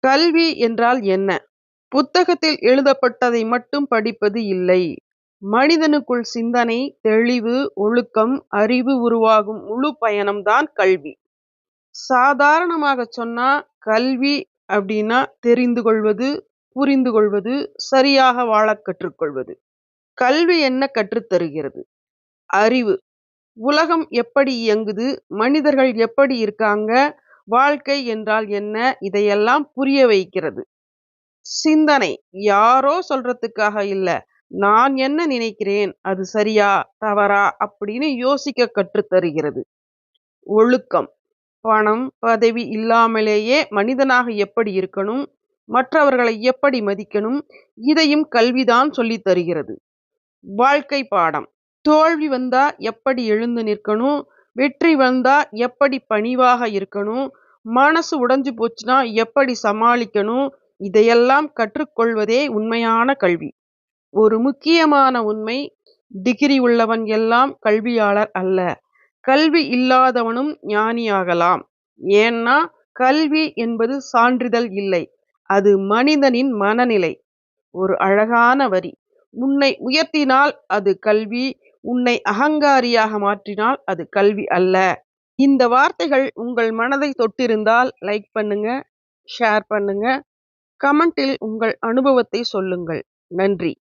கல்வி என்றால் என்ன? புத்தகத்தில் எழுதப்பட்டதை மட்டும் படிப்பது இல்லை. மனிதனுக்குள் சிந்தனை, தெளிவு, ஒழுக்கம், அறிவு உருவாகும் முழு பயணம்தான் கல்வி. சாதாரணமாகச் சொன்னா, கல்வி அப்படின்னா தெரிந்து கொள்வது, புரிந்து கொள்வது, சரியாக வாழக் கற்றுக்கொள்வது. கல்வி என்ன கற்றுத் தருகிறது? அறிவு. உலகம் எப்படி இயங்குது? மனிதர்கள் எப்படி இருக்காங்க? வாழ்க்கை என்றால் என்ன? இதையெல்லாம் புரிய வைக்கிறது. சிந்தனை. யாரோ சொல்றதுக்காக இல்ல. நான் என்ன நினைக்கிறேன்? அது சரியா? தவறா? அப்படின்னு யோசிக்க கற்றுத் தருகிறது. ஒழுக்கம். பணம், பதவி இல்லாமலேயே மனிதனாக எப்படி இருக்கணும்? மற்றவர்களை எப்படி மதிக்கணும்? இதையும் கல்விதான் சொல்லித் தருகிறது. வாழ்க்கை பாடம். தோல்வி வந்தா எப்படி எழுந்து நிற்கணும்? வெற்றி வந்தா எப்படி பணிவாக இருக்கணும்? மனசு உடைஞ்சு போச்சுன்னா எப்படி சமாளிக்கணும்? இதையெல்லாம் கற்றுக்கொள்வதே உண்மையான கல்வி. ஒரு முக்கியமான உண்மை, டிகிரி உள்ளவன் எல்லாம் கல்வியாளர் அல்ல. கல்வி இல்லாதவனும் ஞானியாகலாம். ஏன்னா கல்வி என்பது சான்றிதழ் இல்லை. அது மனிதனின் மனநிலை. ஒரு அழகான வரி. உன்னை உயர்த்தினால் அது கல்வி, உன்னை அகங்காரியாக மாற்றினால் அது கல்வி அல்ல. இந்த வார்த்தைகள் உங்கள் மனதை தொட்டிருந்தால் லைக் பண்ணுங்க, ஷேர் பண்ணுங்க, கமெண்டில் உங்கள் அனுபவத்தை சொல்லுங்கள். நன்றி.